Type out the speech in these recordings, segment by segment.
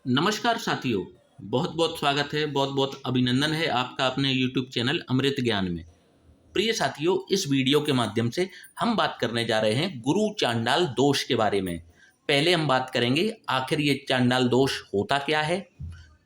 नमस्कार साथियों। बहुत बहुत स्वागत है, बहुत बहुत अभिनंदन है आपका अपने YouTube चैनल अमृत ज्ञान में। प्रिय साथियों, इस वीडियो के माध्यम से हम बात करने जा रहे हैं गुरु चांडाल दोष के बारे में। पहले हम बात करेंगे आखिर ये चांडाल दोष होता क्या है,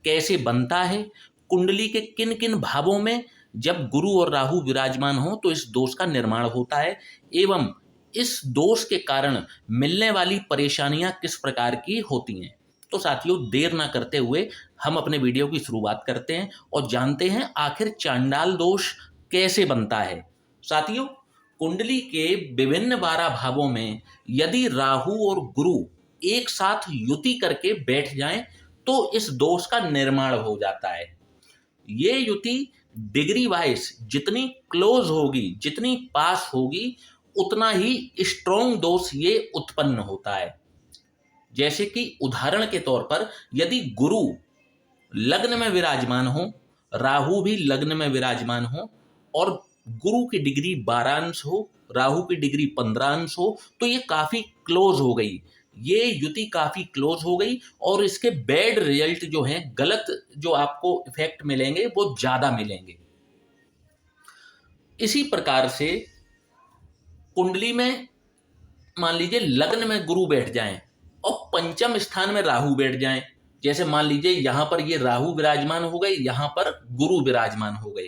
कैसे बनता है, कुंडली के किन किन भावों में जब गुरु और राहु विराजमान हो तो इस दोष का निर्माण होता है, एवं इस दोष के कारण मिलने वाली परेशानियां किस प्रकार की होती हैं। तो साथियों, देर ना करते हुए हम अपने वीडियो की शुरुआत करते हैं और जानते हैं आखिर चांडाल दोष कैसे बनता है। साथियों, कुंडली के विभिन्न 12 भावों में यदि राहु और गुरु एक साथ युति करके बैठ जाएं तो इस दोष का निर्माण हो जाता है। ये युति डिग्री वाइज जितनी क्लोज होगी, जितनी पास होगी, उतना ही स्ट्रॉन्ग दोष ये उत्पन्न होता है। जैसे कि उदाहरण के तौर पर यदि गुरु लग्न में विराजमान हो, राहु भी लग्न में विराजमान हो और गुरु की डिग्री 12 अंश हो, राहु की डिग्री 15 अंश हो, तो ये काफी क्लोज हो गई। ये युति काफी क्लोज हो गई और इसके बैड रिजल्ट जो हैं, गलत जो आपको इफेक्ट मिलेंगे वो ज्यादा मिलेंगे। इसी प्रकार से कुंडली में मान लीजिए लग्न में गुरु बैठ जाएं और पंचम स्थान में राहु बैठ जाएं। जैसे मान लीजिए यहां पर ये राहु विराजमान हो गए, यहां पर गुरु विराजमान हो गए,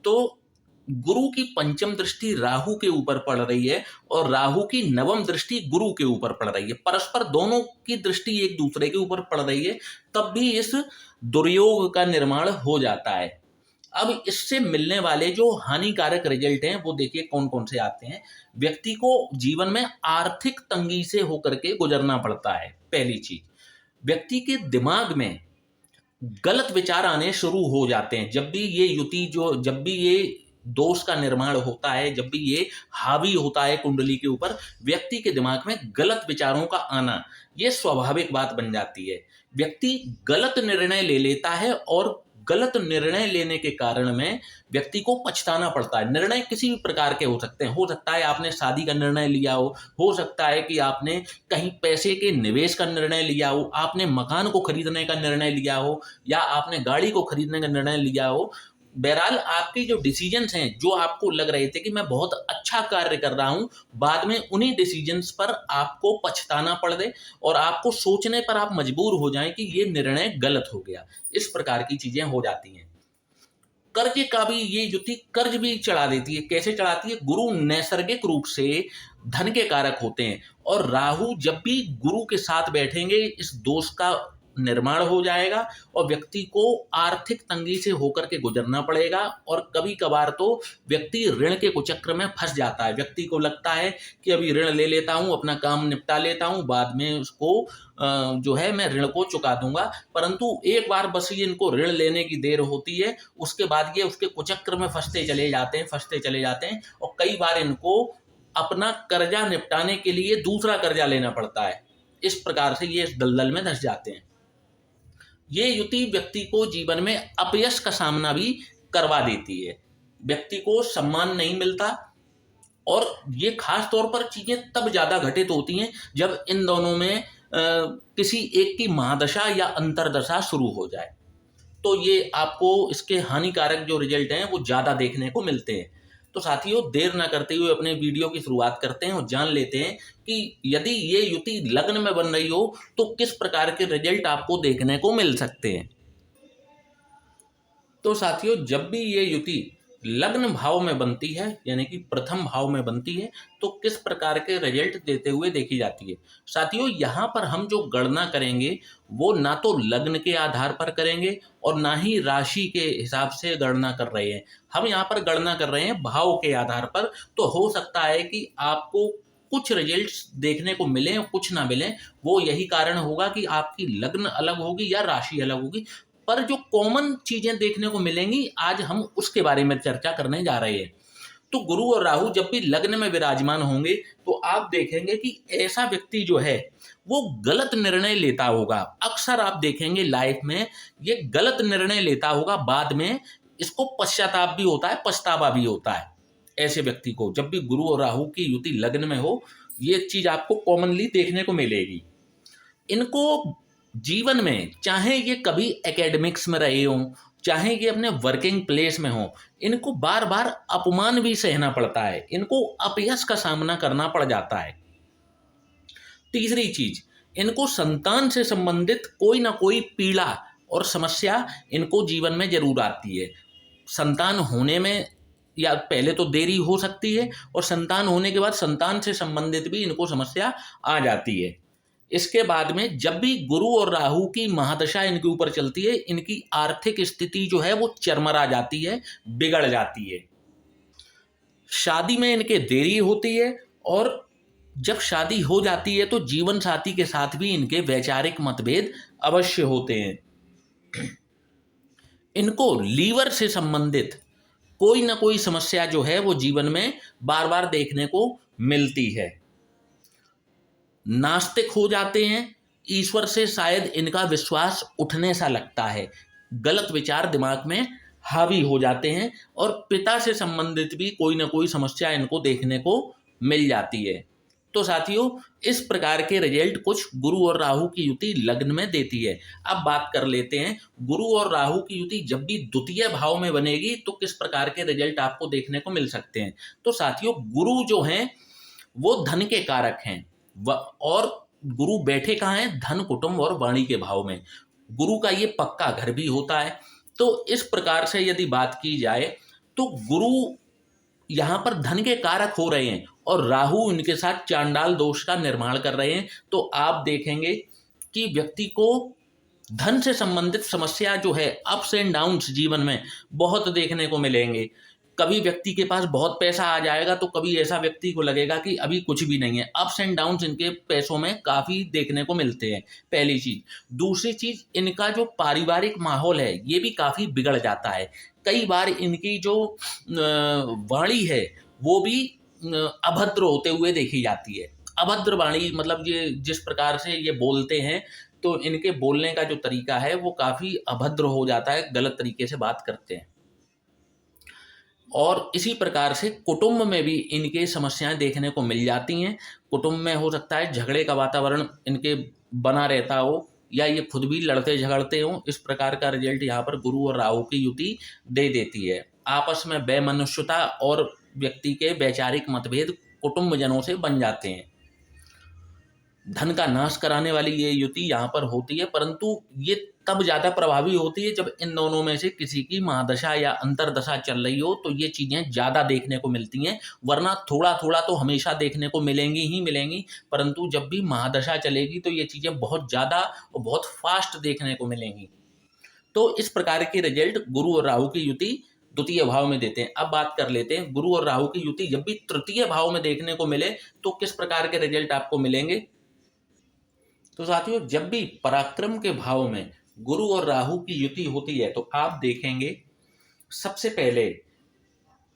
तो गुरु की पंचम दृष्टि राहु के ऊपर पड़ रही है और राहु की नवम दृष्टि गुरु के ऊपर पड़ रही है। परस्पर दोनों की दृष्टि एक दूसरे के ऊपर पड़ रही है, तब भी इस दुर्योग का निर्माण हो जाता है। अब इससे मिलने वाले जो हानिकारक रिजल्ट हैं वो देखिए कौन कौन से आते हैं। व्यक्ति को जीवन में आर्थिक तंगी से होकर के गुजरना पड़ता है। पहली चीज, व्यक्ति के दिमाग में गलत विचार आने शुरू हो जाते हैं। जब भी ये दोष का निर्माण होता है, जब भी ये हावी होता है कुंडली के ऊपर, व्यक्ति के दिमाग में गलत विचारों का आना ये स्वाभाविक बात बन जाती है। व्यक्ति गलत निर्णय ले लेता है और गलत निर्णय लेने के कारण में व्यक्ति को पछताना पड़ता है। निर्णय किसी भी प्रकार के हो सकते हैं। हो सकता है आपने शादी का निर्णय लिया हो सकता है कि आपने कहीं पैसे के निवेश का निर्णय लिया हो, आपने मकान को खरीदने का निर्णय लिया हो या आपने गाड़ी को खरीदने का निर्णय लिया हो। बहरहाल आपके जो डिसीजंस हैं, जो आपको लग रहे थे कि मैं बहुत अच्छा कार्य कर रहा हूं, बाद में उन्हीं डिसीजंस पर आपको पछताना पड़ दे और आपको सोचने पर आप मजबूर हो जाएं कि ये निर्णय गलत हो गया। इस प्रकार की चीजें हो जाती हैं। कर्ज का भी ये युति कर्ज भी चढ़ा देती है। कैसे चढ़ाती है? गुरु नैसर्गिक रूप से धन के कारक होते हैं और राहु जब भी गुरु के साथ बैठेंगे इस दोष का निर्माण हो जाएगा और व्यक्ति को आर्थिक तंगी से होकर के गुजरना पड़ेगा। और कभी कभार तो व्यक्ति ऋण के कुचक्र में फंस जाता है। व्यक्ति को लगता है कि अभी ऋण ले लेता हूं, अपना काम निपटा लेता हूं, बाद में उसको जो है मैं ऋण को चुका दूंगा। परंतु एक बार बस ये इनको ऋण लेने की देर होती है, उसके बाद ये उसके कुचक्र में फंसते चले जाते हैं और कई बार इनको अपना कर्जा निपटाने के लिए दूसरा कर्जा लेना पड़ता है। इस प्रकार से ये इस दलदल में धंस जाते हैं। ये युति व्यक्ति को जीवन में अपयश का सामना भी करवा देती है। व्यक्ति को सम्मान नहीं मिलता और ये खास तौर पर चीजें तब ज्यादा घटित होती हैं जब इन दोनों में किसी एक की महादशा या अंतरदशा शुरू हो जाए। तो ये आपको इसके हानिकारक जो रिजल्ट हैं वो ज्यादा देखने को मिलते हैं। तो साथियों, देर ना करते हुए अपने वीडियो की शुरुआत करते हैं और जान लेते हैं कि यदि ये युति लग्न में बन रही हो तो किस प्रकार के रिजल्ट आपको देखने को मिल सकते हैं। तो साथियों, जब भी ये युति लग्न भाव में बनती है, यानी कि प्रथम भाव में बनती है, तो किस प्रकार के रिजल्ट देते हुए देखी जाती है। साथियों, यहाँ पर हम जो गणना करेंगे वो ना तो लग्न के आधार पर करेंगे और ना ही राशि के हिसाब से गणना कर रहे हैं। हम यहाँ पर गणना कर रहे हैं भाव के आधार पर। तो हो सकता है कि आपको कुछ रिजल्ट्स देखने को मिले और कुछ ना मिले। वो यही कारण होगा कि आपकी लग्न अलग होगी या राशि अलग होगी। पर जो कॉमन चीजें देखने को मिलेंगी, आज हम उसके बारे में चर्चा करने जा रहे हैं। तो गुरु और राहु जब भी लग्न में विराजमान होंगे तो आप देखेंगे कि ऐसा व्यक्ति जो है वो गलत निर्णय लेता होगा। अक्सर आप देखेंगे लाइफ में ये गलत निर्णय लेता होगा, बाद में इसको पश्चाताप भी होता है, पछतावा भी होता है। ऐसे व्यक्ति को जब भी गुरु और राहु की युति लग्न में हो, ये चीज आपको कॉमनली देखने को मिलेगी। इनको जीवन में चाहे ये कभी एकेडमिक्स में रहे हों, चाहे ये अपने वर्किंग प्लेस में हों, इनको बार बार अपमान भी सहना पड़ता है, इनको अपयश का सामना करना पड़ जाता है। तीसरी चीज, इनको संतान से संबंधित कोई ना कोई पीड़ा और समस्या इनको जीवन में जरूर आती है। संतान होने में या पहले तो देरी हो सकती है, और संतान होने के बाद संतान से संबंधित भी इनको समस्या आ जाती है। इसके बाद में जब भी गुरु और राहु की महादशा इनके ऊपर चलती है, इनकी आर्थिक स्थिति जो है वो चरमरा जाती है, बिगड़ जाती है। शादी में इनके देरी होती है, और जब शादी हो जाती है तो जीवन साथी के साथ भी इनके वैचारिक मतभेद अवश्य होते हैं। इनको लीवर से संबंधित कोई ना कोई समस्या जो है वो जीवन में बार बार देखने को मिलती है। नास्तिक हो जाते हैं, ईश्वर से शायद इनका विश्वास उठने सा लगता है, गलत विचार दिमाग में हावी हो जाते हैं, और पिता से संबंधित भी कोई ना कोई समस्या इनको देखने को मिल जाती है। तो साथियों, इस प्रकार के रिजल्ट कुछ गुरु और राहु की युति लग्न में देती है। अब बात कर लेते हैं, गुरु और राहु की युति जब भी द्वितीय भाव में बनेगी तो किस प्रकार के रिजल्ट आपको देखने को मिल सकते हैं। तो साथियों, गुरु जो हैं वो धन के कारक हैं, और गुरु बैठे कहाँ हैं? धन, कुटुंब और वाणी के भाव में। गुरु का ये पक्का घर भी होता है। तो इस प्रकार से यदि बात की जाए तो गुरु यहाँ पर धन के कारक हो रहे हैं, और राहु उनके साथ चांडाल दोष का निर्माण कर रहे हैं। तो आप देखेंगे कि व्यक्ति को धन से संबंधित समस्या जो है, अप्स एंड डाउन्स जीवन में बहुत देखने को मिलेंगे। कभी व्यक्ति के पास बहुत पैसा आ जाएगा तो कभी ऐसा व्यक्ति को लगेगा कि अभी कुछ भी नहीं है। अप्स एंड डाउन्स इनके पैसों में काफ़ी देखने को मिलते हैं, पहली चीज़। दूसरी चीज़, इनका जो पारिवारिक माहौल है ये भी काफ़ी बिगड़ जाता है। कई बार इनकी जो वाणी है वो भी अभद्र होते हुए देखी जाती है। अभद्र वाणी मतलब ये जिस प्रकार से ये बोलते हैं, तो इनके बोलने का जो तरीका है वो काफ़ी अभद्र हो जाता है, गलत तरीके से बात करते हैं। और इसी प्रकार से कुटुंब में भी इनके समस्याएं देखने को मिल जाती हैं। कुटुंब में हो सकता है झगड़े का वातावरण इनके बना रहता हो, या ये खुद भी लड़ते झगड़ते हों। इस प्रकार का रिजल्ट यहाँ पर गुरु और राहु की युति दे देती है। आपस में वैमनस्यता और व्यक्ति के वैचारिक मतभेद कुटुंबजनों से बन जाते हैं। धन का नाश कराने वाली ये युति यहाँ पर होती है, परंतु ये तब ज़्यादा प्रभावी होती है जब इन दोनों में से किसी की महादशा या अंतरदशा चल रही हो, तो ये चीज़ें ज़्यादा देखने को मिलती हैं। वरना थोड़ा थोड़ा तो हमेशा देखने को मिलेंगी ही मिलेंगी, परंतु जब भी महादशा चलेगी तो ये चीज़ें बहुत ज़्यादा और बहुत फास्ट देखने को मिलेंगी। तो इस प्रकार के रिजल्ट गुरु और राहु की युति द्वितीय भाव में देते हैं। अब बात कर लेते हैं, गुरु और राहु की युति जब भी तृतीय भाव में देखने को मिले तो किस प्रकार के रिजल्ट आपको मिलेंगे। तो साथियों, जब भी पराक्रम के भाव में गुरु और राहु की युति होती है तो आप देखेंगे सबसे पहले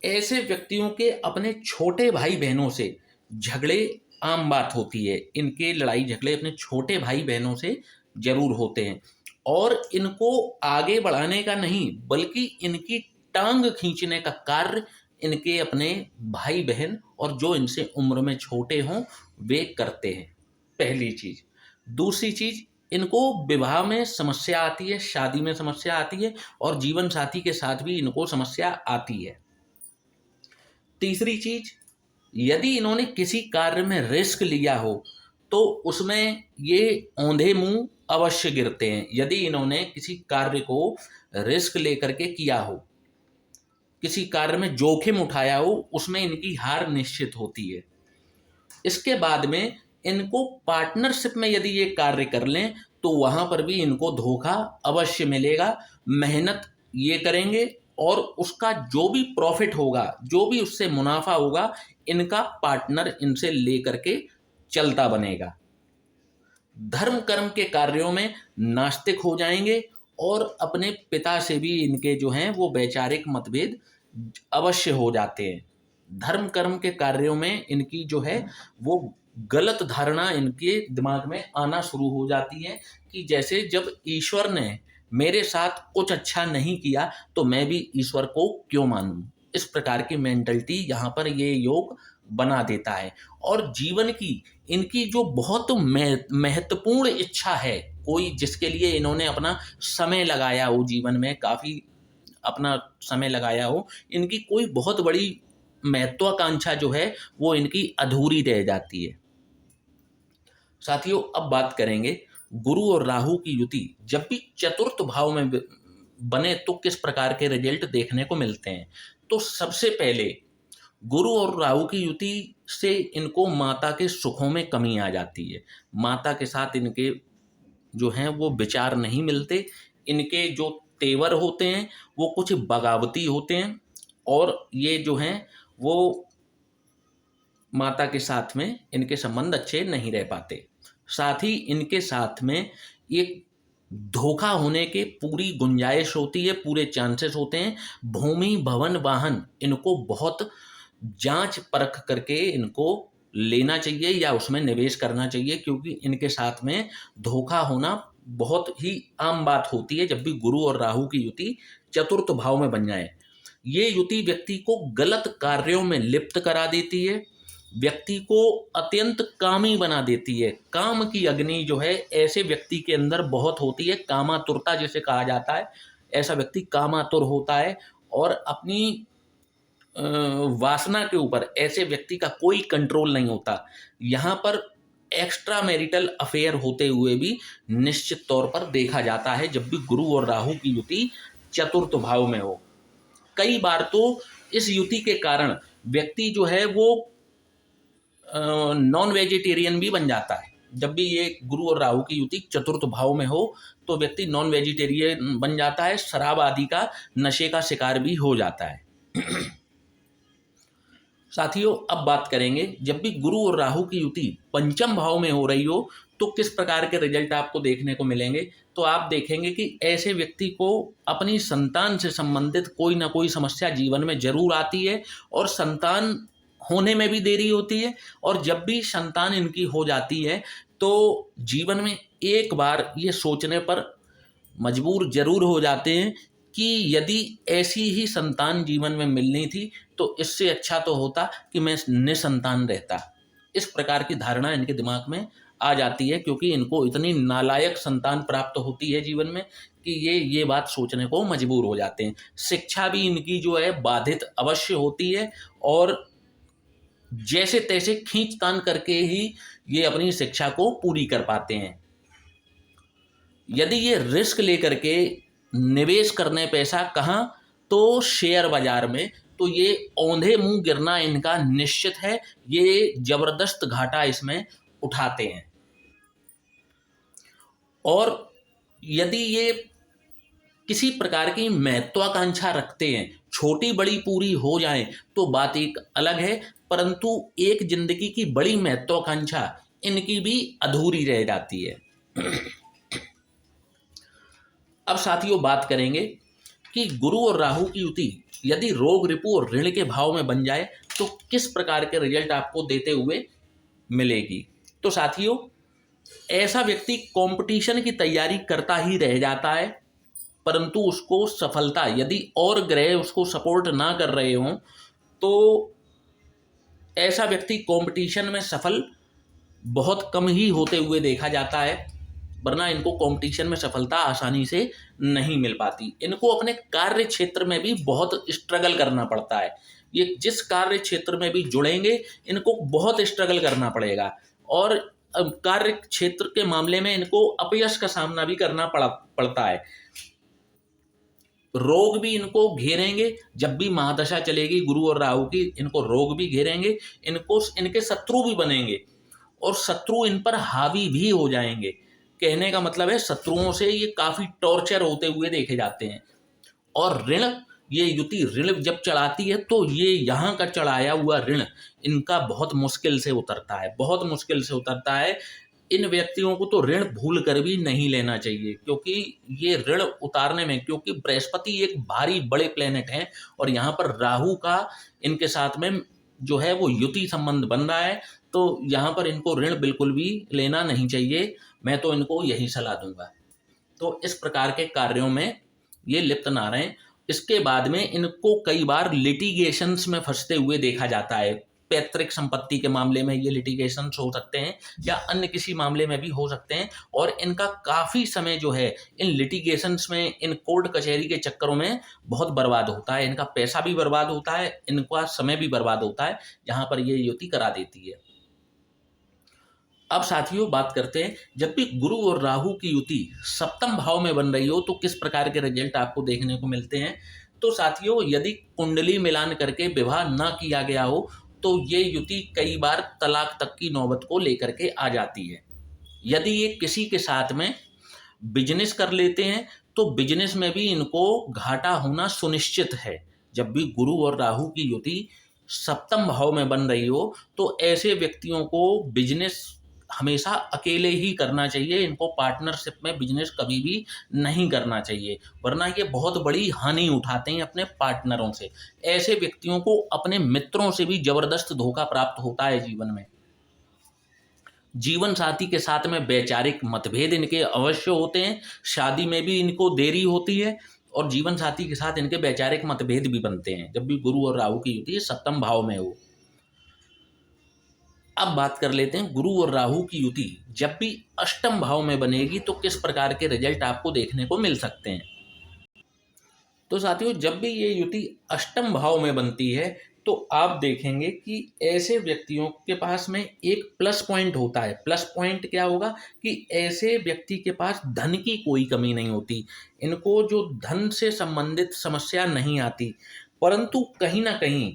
ऐसे व्यक्तियों के अपने छोटे भाई बहनों से झगड़े आम बात होती है। इनके लड़ाई झगड़े अपने छोटे भाई बहनों से जरूर होते हैं, और इनको आगे बढ़ाने का नहीं बल्कि इनकी टांग खींचने का कार्य इनके अपने भाई बहन और जो इनसे उम्र में छोटे हों वे करते हैं, पहली चीज। दूसरी चीज, इनको विवाह में समस्या आती है, शादी में समस्या आती है, और जीवन साथी के साथ भी इनको समस्या आती है। तीसरी चीज, यदि इन्होंने किसी कार्य में रिस्क लिया हो तो उसमें ये औंधे मुंह अवश्य गिरते हैं। यदि इन्होंने किसी कार्य को रिस्क लेकर के किया हो, किसी कार्य में जोखिम उठाया हो, उसमें इनकी हार निश्चित होती है। इसके बाद में इनको पार्टनरशिप में यदि ये कार्य कर लें तो वहां पर भी इनको धोखा अवश्य मिलेगा। मेहनत ये करेंगे और उसका जो भी प्रॉफिट होगा, जो भी उससे मुनाफा होगा, इनका पार्टनर इनसे लेकर के चलता बनेगा। धर्म कर्म के कार्यों में नास्तिक हो जाएंगे, और अपने पिता से भी इनके जो हैं वो वैचारिक मतभेद अवश्य हो जाते हैं। धर्म कर्म के कार्यों में इनकी जो है वो गलत धारणा इनके दिमाग में आना शुरू हो जाती है कि जैसे जब ईश्वर ने मेरे साथ कुछ अच्छा नहीं किया तो मैं भी ईश्वर को क्यों मानूं। इस प्रकार की मेंटलिटी यहाँ पर ये योग बना देता है। और जीवन की इनकी जो बहुत महत्वपूर्ण इच्छा है, कोई जिसके लिए इन्होंने अपना समय लगाया हो, जीवन में काफ़ी अपना समय लगाया हो, इनकी कोई बहुत बड़ी महत्वाकांक्षा जो है वो इनकी अधूरी रह जाती है। साथियों, अब बात करेंगे गुरु और राहु की युति जब भी चतुर्थ भाव में बने तो किस प्रकार के रिजल्ट देखने को मिलते हैं। तो सबसे पहले गुरु और राहु की युति से इनको माता के सुखों में कमी आ जाती है। माता के साथ इनके जो हैं वो विचार नहीं मिलते, इनके जो तेवर होते हैं वो कुछ बगावती होते हैं, और ये जो हैं वो माता के साथ में इनके संबंध अच्छे नहीं रह पाते। साथ ही इनके साथ में एक धोखा होने के पूरी गुंजाइश होती है, पूरे चांसेस होते हैं। भूमि भवन वाहन इनको बहुत जांच परख करके इनको लेना चाहिए या उसमें निवेश करना चाहिए, क्योंकि इनके साथ में धोखा होना बहुत ही आम बात होती है जब भी गुरु और राहु की युति चतुर्थ भाव में बन जाए। ये युति व्यक्ति को गलत कार्यों में लिप्त करा देती है, व्यक्ति को अत्यंत कामी बना देती है। काम की अग्नि जो है ऐसे व्यक्ति के अंदर बहुत होती है, कामातुरता जिसे कहा जाता है। ऐसा व्यक्ति कामातुर होता है और अपनी वासना के ऊपर ऐसे व्यक्ति का कोई कंट्रोल नहीं होता। यहाँ पर एक्स्ट्रा मैरिटल अफेयर होते हुए भी निश्चित तौर पर देखा जाता है जब भी गुरु और राहु की युति चतुर्थ भाव में हो। कई बार तो इस युति के कारण व्यक्ति जो है वो नॉन वेजिटेरियन भी बन जाता है। जब भी ये गुरु और राहु की युति चतुर्थ भाव में हो तो व्यक्ति नॉन वेजिटेरियन बन जाता है, शराब आदि का नशे का शिकार भी हो जाता है। साथियों, अब बात करेंगे जब भी गुरु और राहु की युति पंचम भाव में हो रही हो तो किस प्रकार के रिजल्ट आपको देखने को मिलेंगे। तो आप देखेंगे कि ऐसे व्यक्ति को अपनी संतान से संबंधित कोई ना कोई समस्या जीवन में जरूर आती है, और संतान होने में भी देरी होती है, और जब भी संतान इनकी हो जाती है तो जीवन में एक बार ये सोचने पर मजबूर जरूर हो जाते हैं कि यदि ऐसी ही संतान जीवन में मिलनी थी तो इससे अच्छा तो होता कि मैं निसंतान रहता। इस प्रकार की धारणा इनके दिमाग में आ जाती है, क्योंकि इनको इतनी नालायक संतान प्राप्त होती है जीवन में कि ये बात सोचने को मजबूर हो जाते हैं। शिक्षा भी इनकी जो है बाधित अवश्य होती है, और जैसे तैसे खींचतान करके ही ये अपनी शिक्षा को पूरी कर पाते हैं। यदि ये रिस्क लेकर के निवेश करने पैसा कहाँ, तो शेयर बाजार में, तो ये औंधे मुंह गिरना इनका निश्चित है। ये जबरदस्त घाटा इसमें उठाते हैं। और यदि ये किसी प्रकार की महत्वाकांक्षा रखते हैं, छोटी बड़ी पूरी हो जाए तो बात एक अलग है, परंतु एक जिंदगी की बड़ी महत्वाकांक्षा इनकी भी अधूरी रह जाती है। अब साथियों, बात करेंगे कि गुरु और राहु की युति यदि रोग रिपु और ऋण के भाव में बन जाए तो किस प्रकार के रिजल्ट आपको देते हुए मिलेगी। तो साथियों, ऐसा व्यक्ति कंपटीशन की तैयारी करता ही रह जाता है, परंतु उसको सफलता, यदि और ग्रह उसको सपोर्ट ना कर रहे हों तो ऐसा व्यक्ति कंपटीशन में सफल बहुत कम ही होते हुए देखा जाता है, वरना इनको कंपटीशन में सफलता आसानी से नहीं मिल पाती। इनको अपने कार्य क्षेत्र में भी बहुत स्ट्रगल करना पड़ता है। ये जिस कार्य क्षेत्र में भी जुड़ेंगे इनको बहुत स्ट्रगल करना पड़ेगा, और कार्य क्षेत्र के मामले में इनको अपयश का सामना भी करना पड़ता है। रोग भी इनको घेरेंगे, जब भी महादशा चलेगी गुरु और राहु की, इनको रोग भी घेरेंगे, इनके शत्रु भी बनेंगे, और शत्रु इन पर हावी भी हो जाएंगे। कहने का मतलब है शत्रुओं से ये काफी टॉर्चर होते हुए देखे जाते हैं। और ऋण, ये युति ऋण जब चढ़ाती है तो ये यहाँ का चढ़ाया हुआ ऋण इनका बहुत मुश्किल से उतरता है, बहुत मुश्किल से उतरता है। इन व्यक्तियों को तो ऋण भूल कर भी नहीं लेना चाहिए, क्योंकि ये ऋण उतारने में, क्योंकि बृहस्पति एक भारी बड़े प्लेनेट हैं और यहाँ पर राहु का इनके साथ में जो है वो युति संबंध बन रहा है, तो यहाँ पर इनको ऋण बिल्कुल भी लेना नहीं चाहिए। मैं तो इनको यही सलाह दूंगा। तो इस प्रकार के कार्यों में ये लिप्त ना रहें। इसके बाद में इनको कई बार लिटिगेशंस में फंसते हुए देखा जाता है। पैतृक संपत्ति के मामले में ये लिटिगेशंस हो सकते हैं या अन्य किसी मामले में भी हो सकते हैं। और इनका काफ़ी समय जो है इन लिटिगेशंस में, इन कोर्ट कचहरी के चक्करों में बहुत बर्बाद होता है। इनका पैसा भी बर्बाद होता है, इनका समय भी बर्बाद होता है, जहाँ पर ये युति करा देती है। अब साथियों बात करते हैं, जब भी गुरु और राहु की युति सप्तम भाव में बन रही हो तो किस प्रकार के रिजल्ट आपको देखने को मिलते हैं। तो साथियों, यदि कुंडली मिलान करके विवाह न किया गया हो तो ये युति कई बार तलाक तक की नौबत को लेकर के आ जाती है। यदि ये किसी के साथ में बिजनेस कर लेते हैं तो बिजनेस में भी इनको घाटा होना सुनिश्चित है। जब भी गुरु और राहु की युति सप्तम भाव में बन रही हो तो ऐसे व्यक्तियों को बिजनेस हमेशा अकेले ही करना चाहिए। इनको पार्टनरशिप में बिजनेस कभी भी नहीं करना चाहिए, वरना ये बहुत बड़ी हानि उठाते हैं अपने पार्टनरों से। ऐसे व्यक्तियों को अपने मित्रों से भी जबरदस्त धोखा प्राप्त होता है जीवन में। जीवन साथी के साथ में वैचारिक मतभेद इनके अवश्य होते हैं, शादी में भी इनको देरी होती है और जीवन साथी के साथ इनके वैचारिक मतभेद भी बनते हैं जब भी गुरु और राहु की युति सप्तम भाव में हो। अब बात कर लेते हैं, गुरु और राहु की युति जब भी अष्टम भाव में बनेगी तो किस प्रकार के रिजल्ट आपको देखने को मिल सकते हैं। तो साथियों, जब भी ये युति अष्टम भाव में बनती है तो आप देखेंगे कि ऐसे व्यक्तियों के पास में एक प्लस पॉइंट होता है। प्लस पॉइंट क्या होगा कि ऐसे व्यक्ति के पास धन की कोई कमी नहीं होती, इनको जो धन से संबंधित समस्या नहीं आती, परंतु कहीं ना कहीं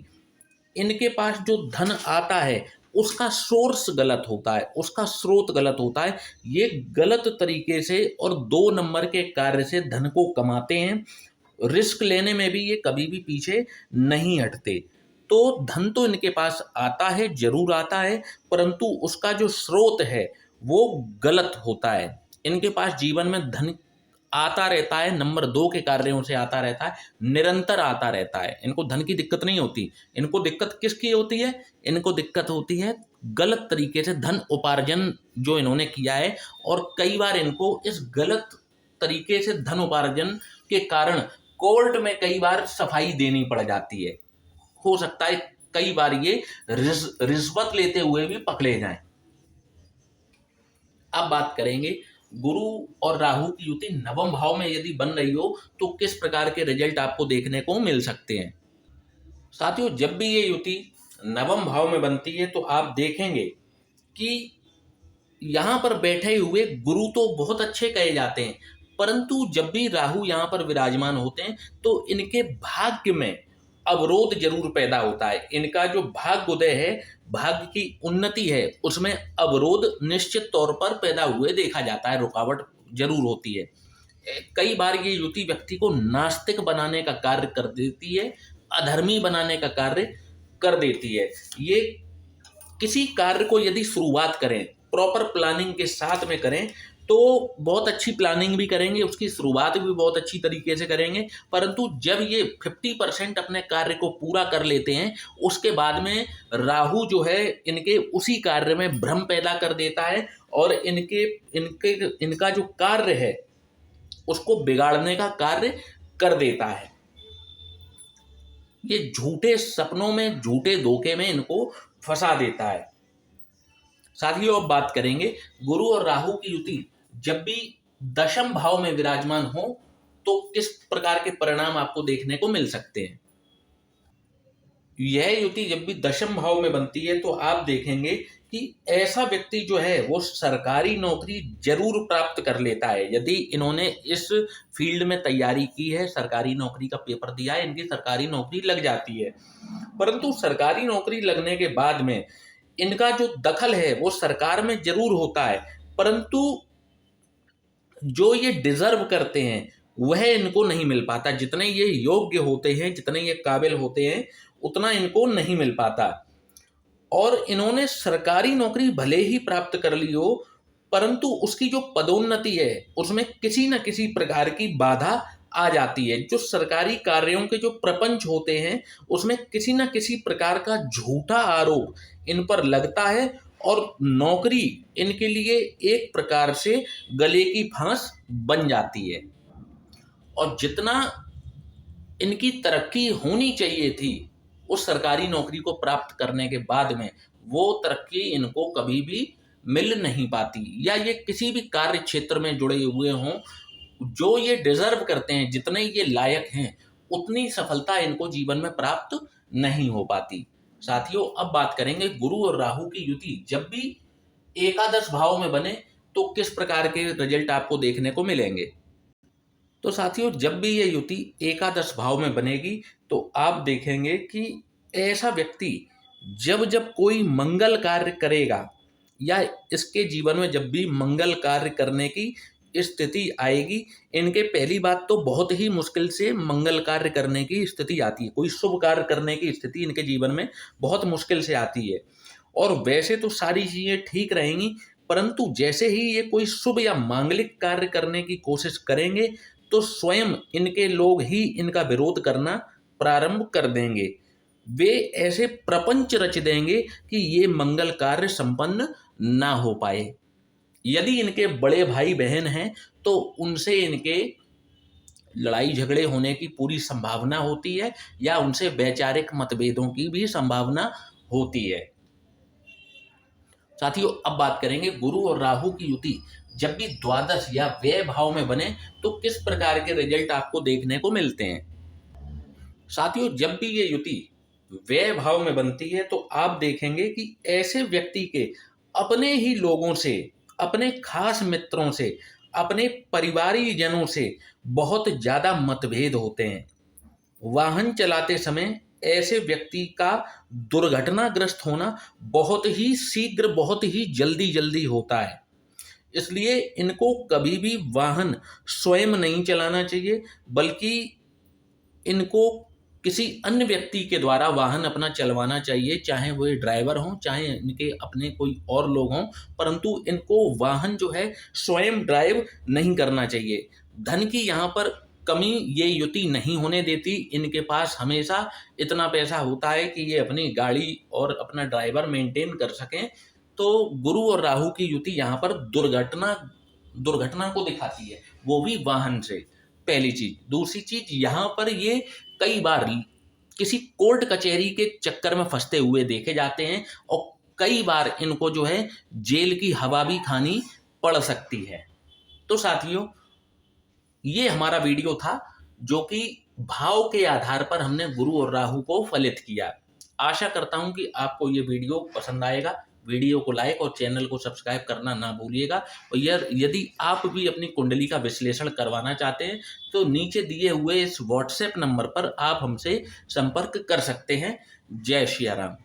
इनके पास जो धन आता है उसका सोर्स गलत होता है, उसका स्रोत गलत होता है। ये गलत तरीके से और 2 नंबर के कार्य से धन को कमाते हैं। रिस्क लेने में भी ये कभी भी पीछे नहीं हटते। तो धन तो इनके पास आता है, जरूर आता है, परंतु उसका जो स्रोत है वो गलत होता है। इनके पास जीवन में धन आता रहता है, नंबर 2 के कार्यों से आता रहता है, निरंतर आता रहता है। इनको धन की दिक्कत नहीं होती। इनको दिक्कत किसकी होती है? इनको दिक्कत होती है गलत तरीके से धन उपार्जन जो इन्होंने किया है, और कई बार इनको इस गलत तरीके से धन उपार्जन के कारण कोर्ट में कई बार सफाई देनी पड़ जाती है। हो सकता है कई बार ये रिश्वत लेते हुए भी पकड़े जाएं। अब बात करेंगे, गुरु और राहु की युति नवम भाव में यदि बन रही हो तो किस प्रकार के रिजल्ट आपको देखने को मिल सकते हैं। साथियों, जब भी ये युति नवम भाव में बनती है तो आप देखेंगे कि यहाँ पर बैठे हुए गुरु तो बहुत अच्छे कहे जाते हैं, परंतु जब भी राहु यहाँ पर विराजमान होते हैं तो इनके भाग्य में अवरोध जरूर पैदा होता है। इनका जो भाग्य उदय है, भाग्य की उन्नति है, उसमें अवरोध निश्चित तौर पर पैदा हुए देखा जाता है, रुकावट जरूर होती है। कई बार ये युति व्यक्ति को नास्तिक बनाने का कार्य कर देती है, अधर्मी बनाने का कार्य कर देती है। ये किसी कार्य को यदि शुरुआत करें, प्रॉपर प्लानिंग के साथ में करें तो बहुत अच्छी प्लानिंग भी करेंगे, उसकी शुरुआत भी बहुत अच्छी तरीके से करेंगे, परंतु जब ये 50% अपने कार्य को पूरा कर लेते हैं उसके बाद में राहु जो है इनके उसी कार्य में भ्रम पैदा कर देता है और इनका जो कार्य है उसको बिगाड़ने का कार्य कर देता है। ये झूठे सपनों में, झूठे धोखे में इनको फंसा देता है। साथियों, अब बात करेंगे, गुरु और राहु की युति जब भी दशम भाव में विराजमान हो तो किस प्रकार के परिणाम आपको देखने को मिल सकते हैं। यह युति जब भी दशम भाव में बनती है तो आप देखेंगे कि ऐसा व्यक्ति जो है वो सरकारी नौकरी जरूर प्राप्त कर लेता है। यदि इन्होंने इस फील्ड में तैयारी की है, सरकारी नौकरी का पेपर दिया है, इनकी सरकारी नौकरी लग जाती है, परंतु सरकारी नौकरी लगने के बाद में इनका जो दखल है वो सरकार में जरूर होता है, परंतु जो ये डिजर्व करते हैं वह इनको नहीं मिल पाता। जितने ये योग्य होते हैं, जितने ये काबिल होते हैं, उतना इनको नहीं मिल पाता। और इन्होंने सरकारी नौकरी भले ही प्राप्त कर ली हो, परंतु उसकी जो पदोन्नति है उसमें किसी न किसी प्रकार की बाधा आ जाती है। जो सरकारी कार्यों के जो प्रपंच होते हैं उसमें किसी न किसी प्रकार का झूठा आरोप इन पर लगता है और नौकरी इनके लिए एक प्रकार से गले की फांस बन जाती है। और जितना इनकी तरक्की होनी चाहिए थी उस सरकारी नौकरी को प्राप्त करने के बाद में वो तरक्की इनको कभी भी मिल नहीं पाती, या ये किसी भी कार्य क्षेत्र में जुड़े हुए हों, जो ये डिजर्व करते हैं, जितने ये लायक हैं, उतनी सफलता इनको जीवन में प्राप्त नहीं हो पाती। साथियों, अब बात करेंगे गुरु और राहु की युति जब भी एकादश भाव में बने तो किस प्रकार के रिजल्ट आपको देखने को मिलेंगे। तो साथियों, जब भी ये युति एकादश भाव में बनेगी तो आप देखेंगे कि ऐसा व्यक्ति जब जब कोई मंगल कार्य करेगा, या इसके जीवन में जब भी मंगल कार्य करने की स्थिति आएगी, इनके पहली बात तो बहुत ही मुश्किल से मंगल कार्य करने की स्थिति आती है। कोई शुभ कार्य करने की स्थिति इनके जीवन में बहुत मुश्किल से आती है। और वैसे तो सारी चीजें ठीक रहेंगी, परंतु जैसे ही ये कोई शुभ या मांगलिक कार्य करने की कोशिश करेंगे तो स्वयं इनके लोग ही इनका विरोध करना प्रारंभ कर देंगे। वे ऐसे प्रपंच रच देंगे कि ये मंगल कार्य संपन्न ना हो पाए। यदि इनके बड़े भाई बहन हैं तो उनसे इनके लड़ाई झगड़े होने की पूरी संभावना होती है, या उनसे वैचारिक मतभेदों की भी संभावना होती है। साथियों, अब बात करेंगे गुरु और राहु की युति जब भी द्वादश या व्यय भाव में बने तो किस प्रकार के रिजल्ट आपको देखने को मिलते हैं। साथियों, जब भी ये युति व्यय भाव में बनती है तो आप देखेंगे कि ऐसे व्यक्ति के अपने ही लोगों से, अपने खास मित्रों से, अपने परिवारी जनों से बहुत ज्यादा मतभेद होते हैं। वाहन चलाते समय ऐसे व्यक्ति का दुर्घटनाग्रस्त होना बहुत ही शीघ्र, बहुत ही जल्दी जल्दी होता है। इसलिए इनको कभी भी वाहन स्वयं नहीं चलाना चाहिए, बल्कि इनको किसी अन्य व्यक्ति के द्वारा वाहन अपना चलवाना चाहिए, चाहे वो ड्राइवर हों, चाहे इनके अपने कोई और लोग हों, परंतु इनको वाहन जो है स्वयं ड्राइव नहीं करना चाहिए। धन की यहाँ पर कमी ये युति नहीं होने देती। इनके पास हमेशा इतना पैसा होता है कि ये अपनी गाड़ी और अपना ड्राइवर मेंटेन कर सकें। तो गुरु और राहु की युति यहाँ पर दुर्घटना को दिखाती है, वो भी वाहन से। पहली चीज। दूसरी चीज, यहाँ पर ये कई बार किसी कोर्ट कचहरी के चक्कर में फंसते हुए देखे जाते हैं, और कई बार इनको जो है जेल की हवा भी खानी पड़ सकती है। तो साथियों, ये हमारा वीडियो था जो कि भाव के आधार पर हमने गुरु और राहु को फलित किया। आशा करता हूं कि आपको ये वीडियो पसंद आएगा। वीडियो को लाइक और चैनल को सब्सक्राइब करना ना भूलिएगा। और यदि आप भी अपनी कुंडली का विश्लेषण करवाना चाहते हैं तो नीचे दिए हुए इस व्हाट्सएप नंबर पर आप हमसे संपर्क कर सकते हैं। जय श्री राम।